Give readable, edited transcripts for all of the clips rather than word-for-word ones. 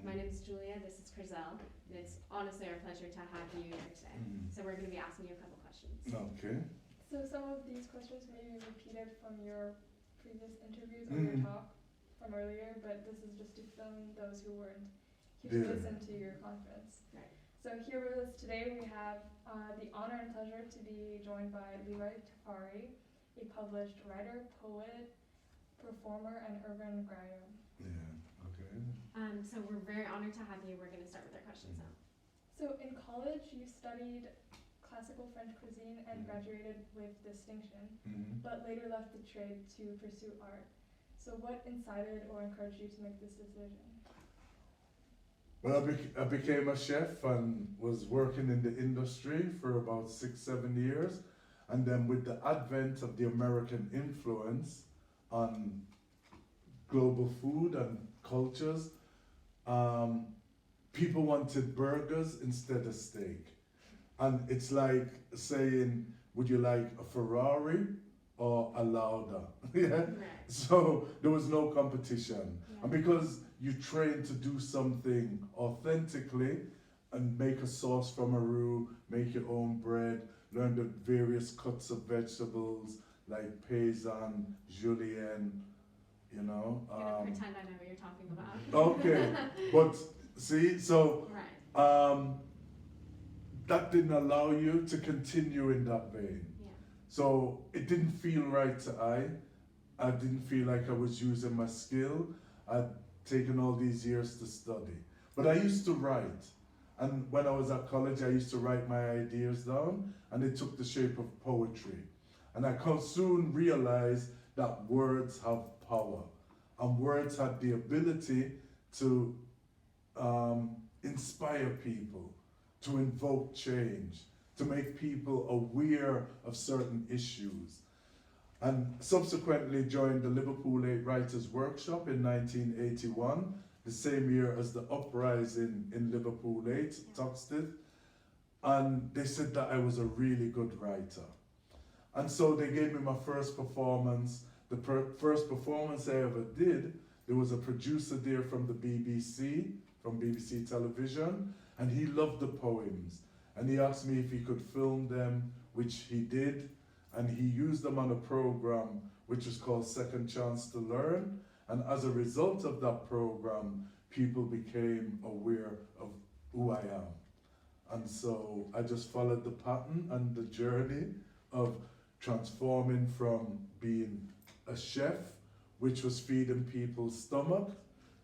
My name is Julia, this is Crizel, and it's honestly our pleasure to have you here today. So we're going to be asking you a couple questions. Okay. So some of these questions may be repeated from your previous interviews or your talk from earlier, but this is just to fill in those who weren't here to listen to your conference. Right. So here with us today we have the honor and pleasure to be joined by Levi Tafari, a published writer, poet, performer, and urban griot. Yeah, okay. So we're very honored to have you. We're going to start with our questions now. So in college you studied classical French cuisine and graduated with distinction, but later left the trade to pursue art. So what incited or encouraged you to make this decision? Well, I became a chef and was working in the industry for about 6-7 years. And then with the advent of the American influence on global food and cultures, people wanted burgers instead of steak. And it's like saying, would you like a Ferrari or a Lauda? Yeah. Right. So there was no competition. Yeah. And because you train to do something authentically and make a sauce from a roux, make your own bread, learn the various cuts of vegetables like paysan, julienne, you know. I'm going to pretend I know what you're talking about. Okay, but see, so Right. that didn't allow you to continue in that vein. Yeah. So it didn't feel right to I didn't feel like I was using my skill. I'd taken all these years to study. But I used to write. And when I was at college, I used to write my ideas down, and it took the shape of poetry. And I soon realized that words have power. And words had the ability to inspire people, to invoke change, to make people aware of certain issues. And subsequently joined the Liverpool 8 Writers' Workshop in 1981, the same year as the uprising in Liverpool 8, Toxteth. And they said that I was a really good writer. And so they gave me my first performance. The first performance I ever did, there was a producer there from the BBC, from BBC Television, and he loved the poems. And he asked me if he could film them, which he did. And he used them on a program which was called Second Chance to Learn. And as a result of that program, people became aware of who I am. And so I just followed the pattern and the journey of transforming from being a chef, which was feeding people's stomach,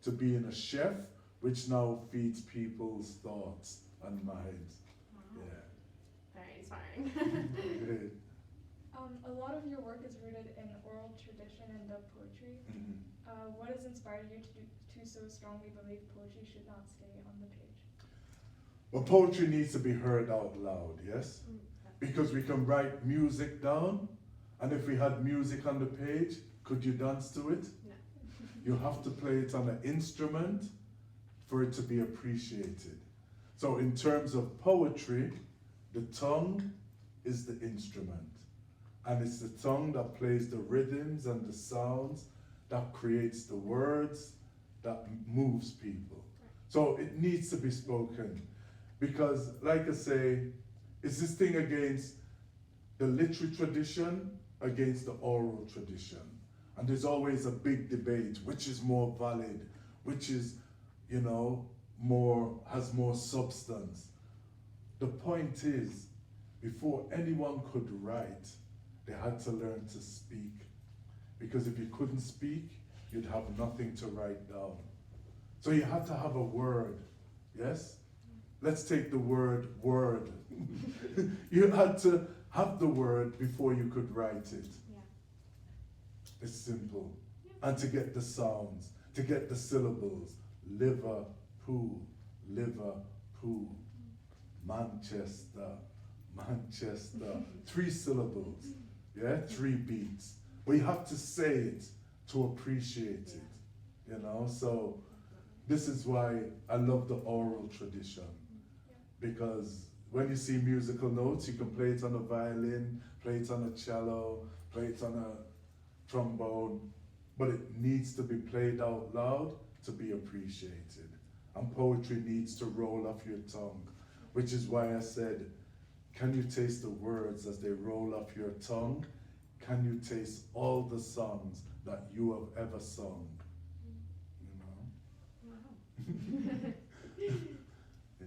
to being a chef, which now feeds people's thoughts and minds. Wow. Yeah. Very inspiring. Great. A lot of your work is rooted in oral tradition and dub poetry. What has inspired you to so strongly believe poetry should not stay on the page? Well, poetry needs to be heard out loud, yes? Because we can write music down, and if we had music on the page, could you dance to it? No. You have to play it on an instrument for it to be appreciated. So in terms of poetry, the tongue is the instrument. And it's the tongue that plays the rhythms and the sounds that creates the words that moves people. So it needs to be spoken. Because, like I say, it's this thing against the literary tradition against the oral tradition. And there's always a big debate, which is more valid, which is, you know, has more substance. The point is, before anyone could write, they had to learn to speak. Because if you couldn't speak, you'd have nothing to write down. So you had to have a word, yes? Let's take the word word. You had to have the word before you could write it. Yeah. It's simple. And to get the sounds, to get the syllables. Liverpool, Liverpool, Manchester, Manchester. 3 syllables, yeah, 3 beats. But you have to say it to appreciate it, you know? So this is why I love the oral tradition. Because when you see musical notes, you can play it on a violin, play it on a cello, play it on a trombone, but it needs to be played out loud to be appreciated. and poetry needs to roll off your tongue, which is why I said, can you taste the words as they roll off your tongue? Can you taste all the songs that you have ever sung? You know? Wow. Yeah.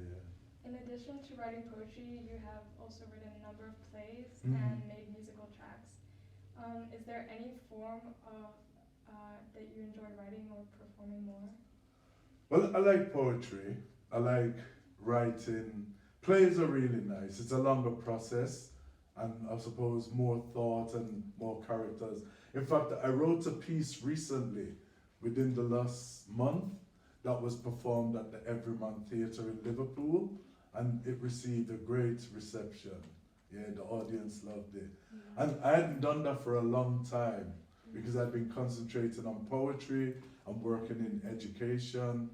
In addition to writing poetry, you have also written a number of plays Mhm. and made musical tracks. Is there any form of that you enjoy writing or performing more? Well, I like poetry. I like writing. Plays are really nice. It's a longer process, and I suppose more thought and more characters. In fact, I wrote a piece recently, within the last month, that was performed at the Everyman Theatre in Liverpool, and it received a great reception. Yeah, the audience loved it. Yeah. And I hadn't done that for a long time, because I've been concentrating on poetry, I'm working in education,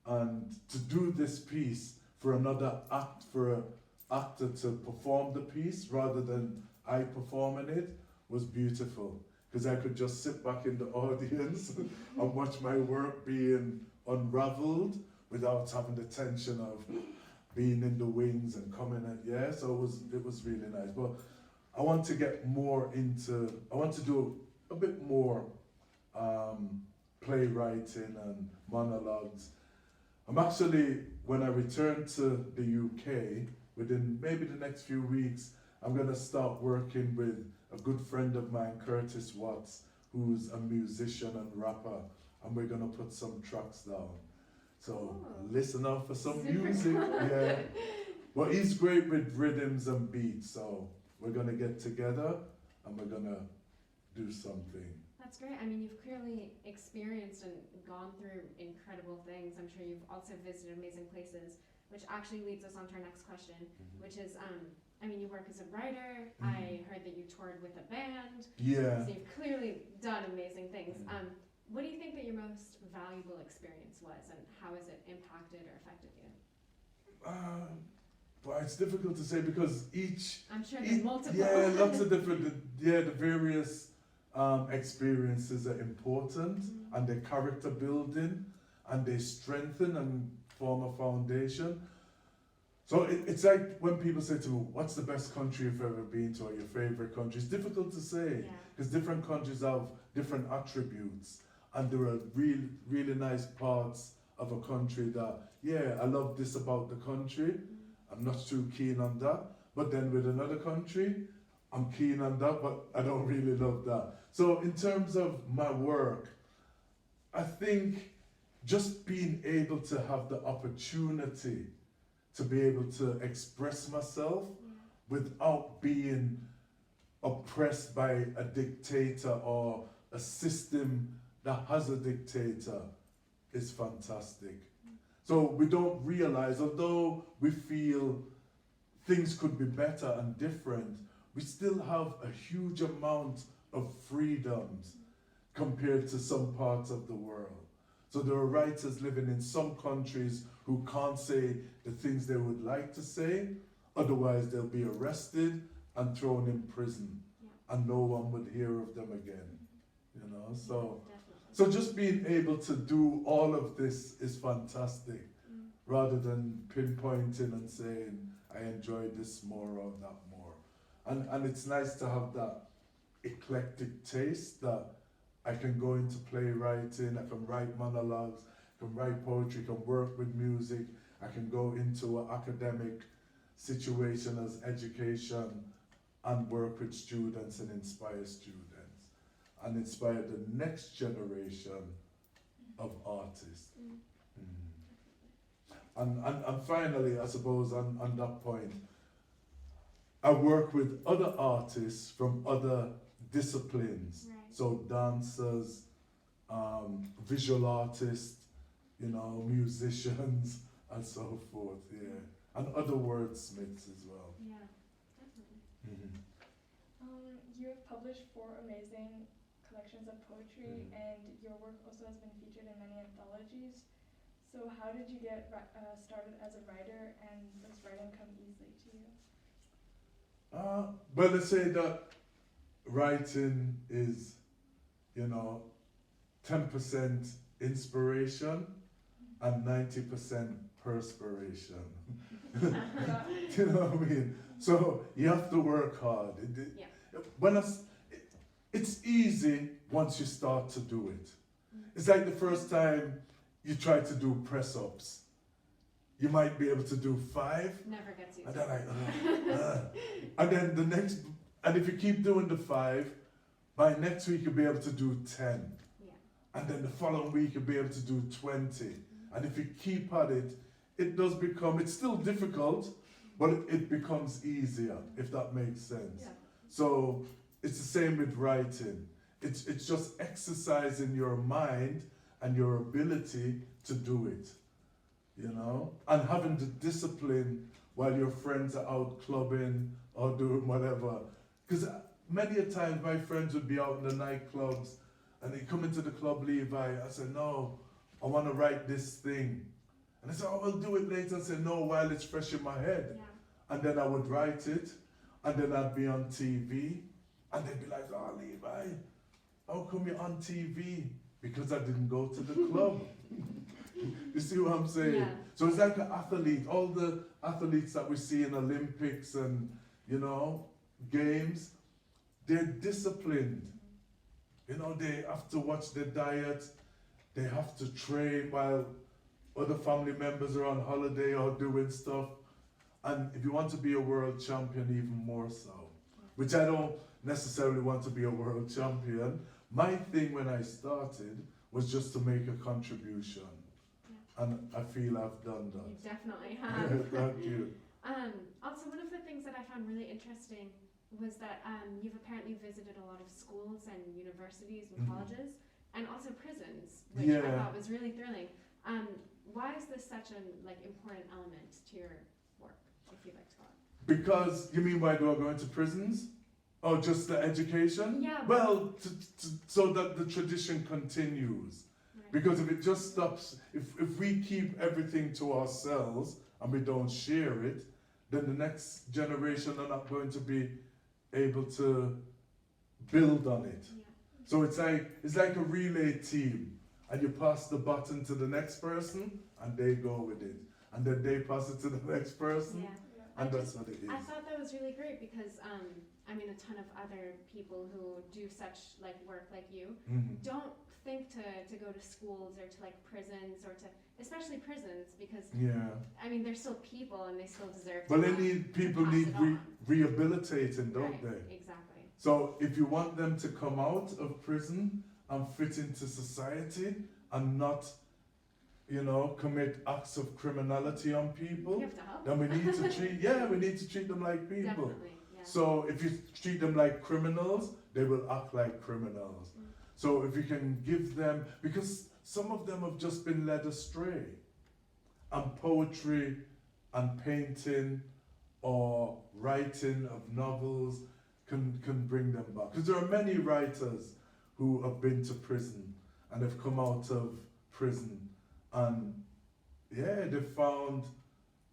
and to do this piece for another act, for an actor to perform the piece rather than I performing it was beautiful, because I could just sit back in the audience and watch my work being unraveled without having the tension of being in the wings and coming and yeah, so it was really nice. But I want to get more into, I want to do a bit more playwriting and monologues. I'm actually, when I return to the UK, within maybe the next few weeks, I'm gonna start working with a good friend of mine, Curtis Watts, who's a musician and rapper, and we're gonna put some tracks down. So listen out for some Super music, cool. yeah. But he's great with rhythms and beats, so we're gonna get together and we're gonna do something. That's great. I mean, you've clearly experienced and gone through incredible things. I'm sure you've also visited amazing places, which actually leads us on to our next question, which is, I mean, you work as a writer. I heard that you toured with a band. Yeah. So you've clearly done amazing things. What do you think that your most valuable experience was, and how has it impacted or affected you? But it's difficult to say because I'm sure there's multiple. Yeah, lots of different, the various experiences are important, and they're character building, and they strengthen and form a foundation. So it's like when people say to me, what's the best country you've ever been to, or your favorite country? It's difficult to say, because different countries have different attributes, and there are really nice parts of a country that, yeah, I love this about the country, I'm not too keen on that. But then with another country, I'm keen on that, but I don't really love that. So in terms of my work, I think just being able to have the opportunity to be able to express myself without being oppressed by a dictator or a system that has a dictator is fantastic. So we don't realize, although we feel things could be better and different, we still have a huge amount of freedoms compared to some parts of the world. So there are writers living in some countries who can't say the things they would like to say, otherwise they'll be arrested and thrown in prison, and no one would hear of them again. You know, so just being able to do all of this is fantastic, rather than pinpointing and saying, I enjoy this more or that more. And it's nice to have that eclectic taste that I can go into playwriting, I can write monologues, I can write poetry, I can work with music, I can go into an academic situation as education and work with students and inspire students and inspire the next generation of artists. And finally, I suppose on that point, I work with other artists from other disciplines. So dancers, visual artists, you know, musicians, and so forth, yeah. And other wordsmiths as well. Yeah, definitely. You have published 4 amazing collections of poetry, and your work also has been featured in many anthologies. So how did you get started as a writer, and does writing come easily to you? Well, let's say that writing is, you know, 10% inspiration and 90% perspiration. Yeah. You know what I mean? So you have to work hard. Yeah. When it's easy once you start to do it. Mm. It's like the first time you try to do press-ups. You might be able to do 5, Never gets easier. and then like, and then the next, and if you keep doing the 5, by next week you'll be able to do 10, Yeah. and then the following week you'll be able to do 20. And if you keep at it, it does become, it's still difficult, but it becomes easier, if that makes sense. Yeah. So it's the same with writing. It's just exercising your mind and your ability to do it, you know? And having the discipline while your friends are out clubbing or doing whatever. Because many a time my friends would be out in the nightclubs and they come into the club, Levi. I said, no, I want to write this thing. And they said, oh, we'll do it later. I said, no, while it's fresh in my head. Yeah. And then I would write it, and then I'd be on TV, and they'd be like, oh, Levi, how come you're on TV? Because I didn't go to the club. You see what I'm saying? Yeah. So it's like an athlete. All the athletes that we see in Olympics and, you know, games, they're disciplined. You know, they have to watch their diet. They have to train while other family members are on holiday or doing stuff. And if you want to be a world champion, even more so. Which I don't necessarily want to be a world champion. My thing when I started was just to make a contribution. Yeah. And I feel I've done You that. definitely have. Thank you. Also, one of the things that I found really interesting was that you've apparently visited a lot of schools and universities and Mhm. colleges, and also prisons, which I Yeah. thought was really thrilling. Why is this such an important element to your work, if you'd like to call it? Because, you mean why do I go into prisons? Or just the education? Yeah. Well, so that the tradition continues. Right. Because if it just stops, if we keep everything to ourselves and we don't share it, then the next generation are not going to be able to build on it. Yeah. So it's like a relay team, and you pass the baton to the next person, and they go with it, and then they pass it to the next person, Yeah. Yeah. and that's what it is. I thought that was really great because I mean, a ton of other people who do such like work like you Mhm. don't think to go to schools or to like prisons or to, especially prisons, because Yeah. I mean they're still people and they still deserve to But they have- need people pass need it on. rehabilitating, don't Right, they? exactly. So if you want them to come out of prison and fit into society and not, you know, commit acts of criminality on You people, have to help then we them. need to treat them like people. Definitely, yeah. So if you treat them like criminals, they will act like criminals. Mm. So if you can give them, because some of them have just been led astray, and poetry and painting or writing of novels can bring them back. Because there are many writers who have been to prison and have come out of prison, and yeah, they found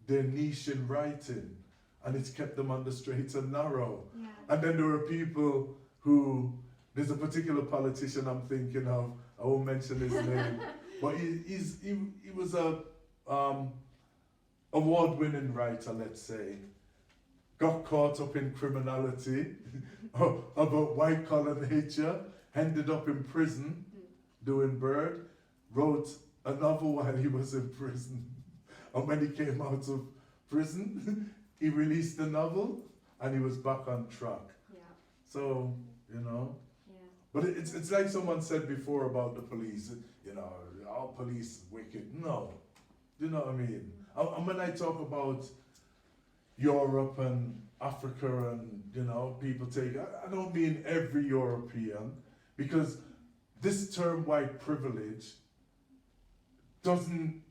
their niche in writing, and it's kept them on the straight and narrow. Yeah. And then there are people who, there's a particular politician I'm thinking of, I won't mention his name, but he was a award-winning writer, let's say, got caught up in criminality of a white-collar nature, ended up in prison doing Bird, wrote a novel while he was in prison, and when he came out of prison, he released the novel, and he was back on track. Yeah. So, you know, Yeah. but it's like someone said before about the police, you know, all police wicked. No, you know what I mean? And when I talk about Europe and Africa and, you know, people I don't mean every European, because this term white privilege doesn't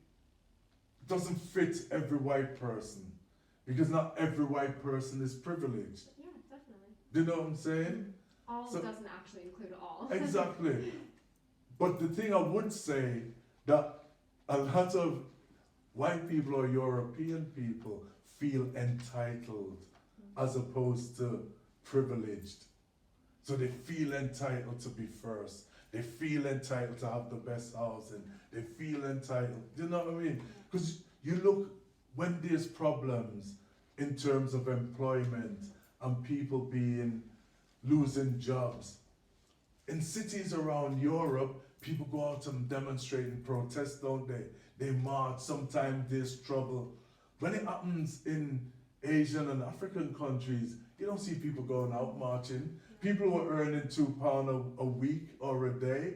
fit every white person, because not every white person is privileged. Yeah, definitely. Do you know what I'm saying? All So- doesn't actually include all. Exactly. But the thing I would say, that a lot of white people or European people feel entitled as opposed to privileged. So they feel entitled to be first. They feel entitled to have the best housing. they feel entitled. Do you know what I mean? Because you look, when there's problems in terms of employment and people losing jobs, in cities around Europe, people go out and demonstrate and protest, don't they? They march, sometimes there's trouble. When it happens in Asian and African countries, you don't see people going out marching. People who are earning £2 a week or a day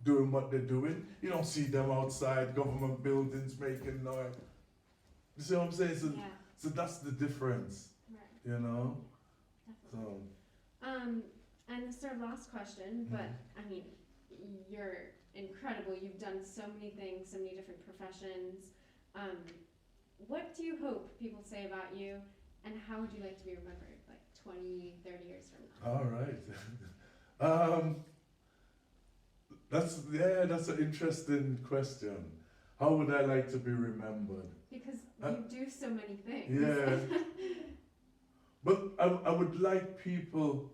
doing what they're doing. You don't see them outside government buildings making noise. You see what I'm saying? So, Yeah. so that's the difference, Right. you know? Definitely. So, And this is our last question, but I mean, you're incredible. You've done so many things, so many different professions. What do you hope people say about you, and how would you like to be remembered, like 20, 30 years from now? all right. That's an interesting question. How would I like to be remembered? Because you do so many things. Yeah. But I would like people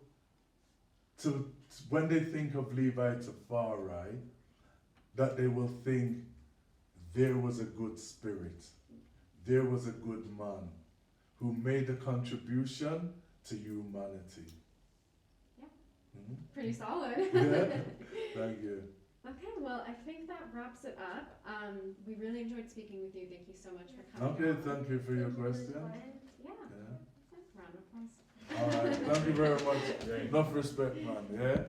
to, when they think of Levi Tafari, that they will think there was a good spirit, there was a good man who made a contribution to humanity. Yeah. Mhm. Pretty solid. Yeah. Thank you. Okay, well, I think that wraps it up. We really enjoyed speaking with you. Thank you so much for coming. Okay, on. thank you for your question. And yeah, Yeah. round of applause. All right, thank you very much. Enough respect, man. Yeah.